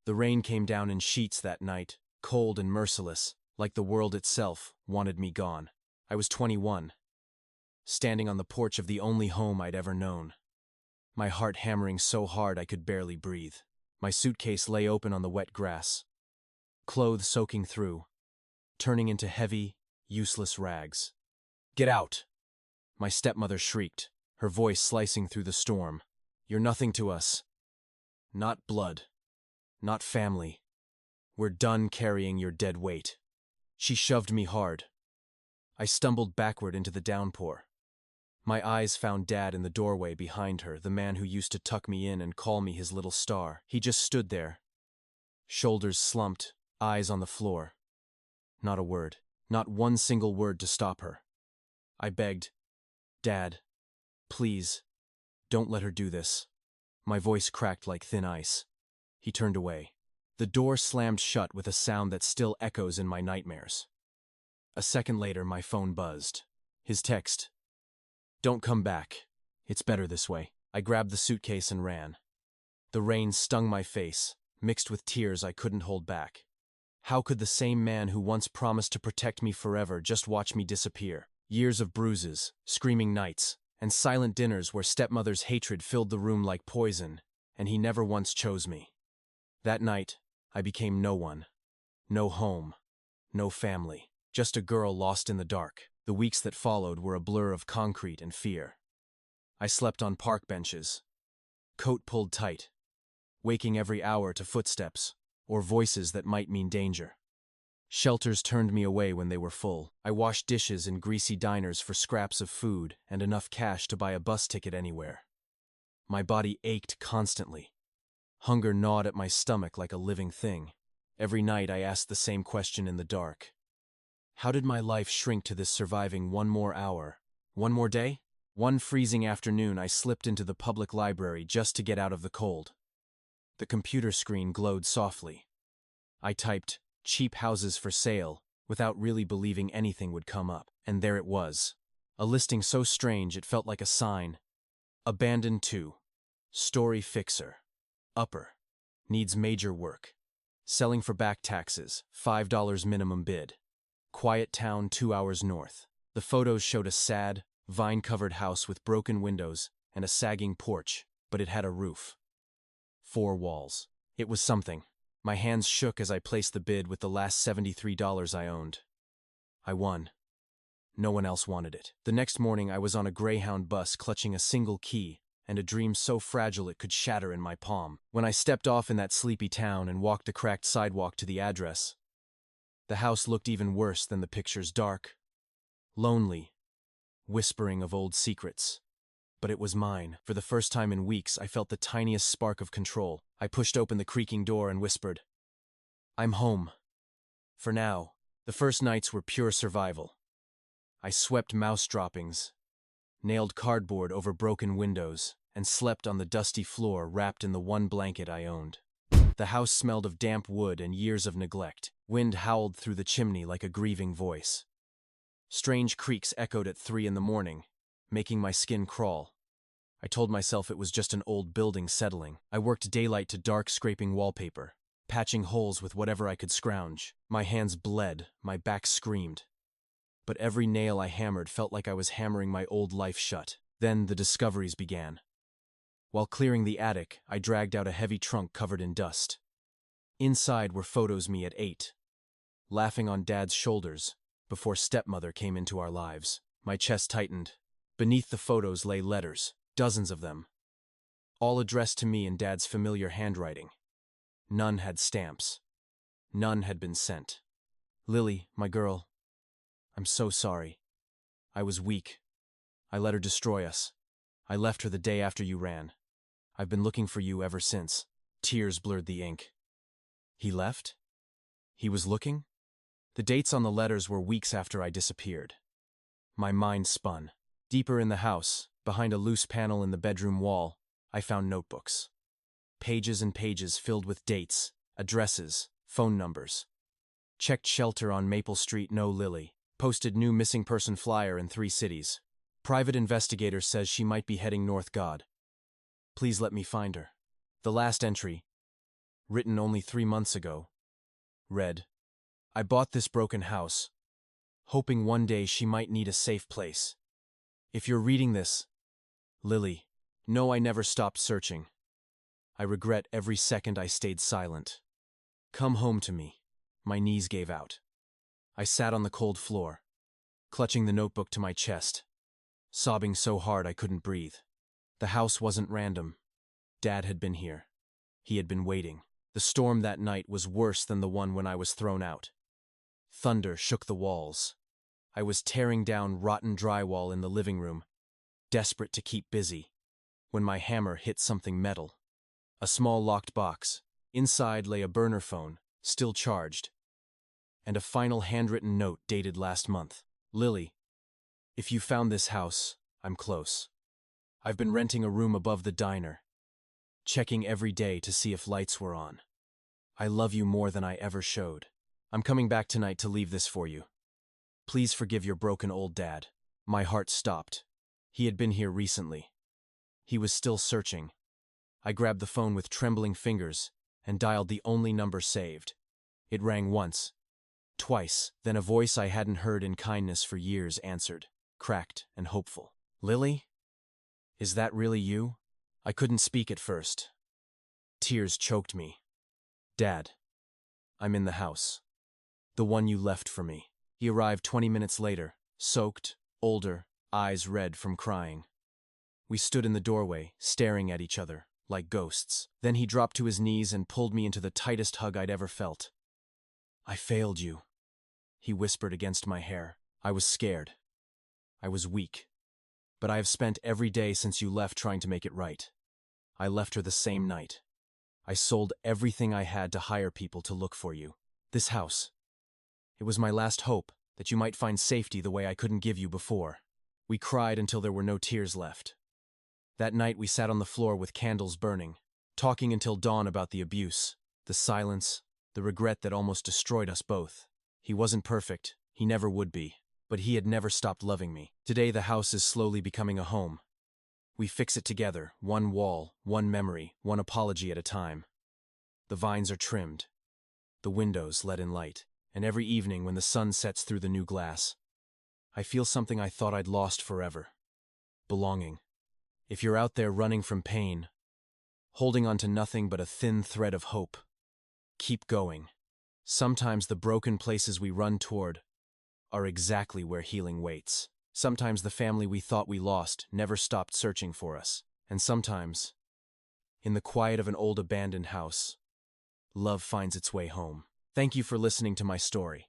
The rain came down in sheets that night, cold and merciless, like the world itself wanted me gone. I was 21, standing on the porch of the only home I'd ever known, my heart hammering so hard I could barely breathe. My suitcase lay open on the wet grass, clothes soaking through, turning into heavy, useless rags. "Get out!" my stepmother shrieked, her voice slicing through the storm. "You're nothing to us. Not blood. Not family. We're done carrying your dead weight." She shoved me hard. I stumbled backward into the downpour. My eyes found Dad in the doorway behind her, the man who used to tuck me in and call me his little star. He just stood there, shoulders slumped, eyes on the floor. Not a word, not one single word to stop her. I begged, "Dad, please, don't let her do this." My voice cracked like thin ice. He turned away. The door slammed shut with a sound that still echoes in my nightmares. A second later, my phone buzzed. His text, "Don't come back. It's better this way." I grabbed the suitcase and ran. The rain stung my face, mixed with tears I couldn't hold back. How could the same man who once promised to protect me forever just watch me disappear? Years of bruises, screaming nights, and silent dinners where stepmother's hatred filled the room like poison, and he never once chose me. That night, I became no one. No home. No family. Just a girl lost in the dark. The weeks that followed were a blur of concrete and fear. I slept on park benches, coat pulled tight, waking every hour to footsteps or voices that might mean danger. Shelters turned me away when they were full. I washed dishes in greasy diners for scraps of food and enough cash to buy a bus ticket anywhere. My body ached constantly. Hunger gnawed at my stomach like a living thing. Every night I asked the same question in the dark. How did my life shrink to this surviving one more hour? One more day? One freezing afternoon I slipped into the public library just to get out of the cold. The computer screen glowed softly. I typed, "cheap houses for sale," without really believing anything would come up. And there it was. A listing so strange it felt like a sign. Abandoned 2. Story fixer. Upper. Needs major work. Selling for back taxes. $5 minimum bid. Quiet town 2 hours north. The photos showed a sad, vine-covered house with broken windows and a sagging porch, but it had a roof. 4 walls. It was something. My hands shook as I placed the bid with the last $73 I owned. I won. No one else wanted it. The next morning I was on a Greyhound bus clutching a single key and a dream so fragile it could shatter in my palm. When I stepped off in that sleepy town and walked the cracked sidewalk to the address, the house looked even worse than the pictures, dark, lonely, whispering of old secrets. But it was mine. For the first time in weeks, I felt the tiniest spark of control. I pushed open the creaking door and whispered, "I'm home." For now, the first nights were pure survival. I swept mouse droppings, nailed cardboard over broken windows, and slept on the dusty floor wrapped in the one blanket I owned. The house smelled of damp wood and years of neglect. Wind howled through the chimney like a grieving voice. Strange creaks echoed at 3 in the morning, making my skin crawl. I told myself it was just an old building settling. I worked daylight to dark, scraping wallpaper, patching holes with whatever I could scrounge. My hands bled, my back screamed. But every nail I hammered felt like I was hammering my old life shut. Then the discoveries began. While clearing the attic, I dragged out a heavy trunk covered in dust. Inside were photos me at 8, laughing on Dad's shoulders, before stepmother came into our lives. My chest tightened. Beneath the photos lay letters, dozens of them, all addressed to me in Dad's familiar handwriting. None had stamps. None had been sent. "Lily, my girl, I'm so sorry. I was weak. I let her destroy us. I left her the day after you ran. I've been looking for you ever since." Tears blurred the ink. He left? He was looking? The dates on the letters were weeks after I disappeared. My mind spun. Deeper in the house, behind a loose panel in the bedroom wall, I found notebooks. Pages and pages filled with dates, addresses, phone numbers. Checked shelter on Maple Street, no Lily. Posted new missing person flyer in 3 cities. Private investigator says she might be heading north. God, please let me find her. The last entry, written only 3 months ago, read, I bought this broken house, hoping one day she might need a safe place. If you're reading this, Lily, know I never stopped searching. I regret every second I stayed silent. Come home to me. My knees gave out. I sat on the cold floor, clutching the notebook to my chest, sobbing so hard I couldn't breathe. The house wasn't random. Dad had been here. He had been waiting. The storm that night was worse than the one when I was thrown out. Thunder shook the walls. I was tearing down rotten drywall in the living room, desperate to keep busy, when my hammer hit something metal. A small locked box. Inside lay a burner phone, still charged, and a final handwritten note dated last month. Lily, if you found this house, I'm close. I've been renting a room above the diner, checking every day to see if lights were on. I love you more than I ever showed. I'm coming back tonight to leave this for you. Please forgive your broken old dad. My heart stopped. He had been here recently. He was still searching. I grabbed the phone with trembling fingers and dialed the only number saved. It rang once, twice, then a voice I hadn't heard in kindness for years answered, cracked and hopeful. Lily? Is that really you? I couldn't speak at first. Tears choked me. Dad, I'm in the house. The one you left for me. He arrived 20 minutes later, soaked, older, eyes red from crying. We stood in the doorway, staring at each other, like ghosts. Then he dropped to his knees and pulled me into the tightest hug I'd ever felt. I failed you, he whispered against my hair. I was scared. I was weak. But I have spent every day since you left trying to make it right. I left her the same night. I sold everything I had to hire people to look for you. This house. It was my last hope that you might find safety the way I couldn't give you before. We cried until there were no tears left. That night we sat on the floor with candles burning, talking until dawn about the abuse, the silence, the regret that almost destroyed us both. He wasn't perfect, he never would be, but he had never stopped loving me. Today the house is slowly becoming a home. We fix it together, one wall, one memory, one apology at a time. The vines are trimmed, the windows let in light, and every evening when the sun sets through the new glass, I feel something I thought I'd lost forever. Belonging. If you're out there running from pain, holding on to nothing but a thin thread of hope, keep going. Sometimes the broken places we run toward are exactly where healing waits. Sometimes the family we thought we lost never stopped searching for us. And sometimes, in the quiet of an old abandoned house, love finds its way home. Thank you for listening to my story.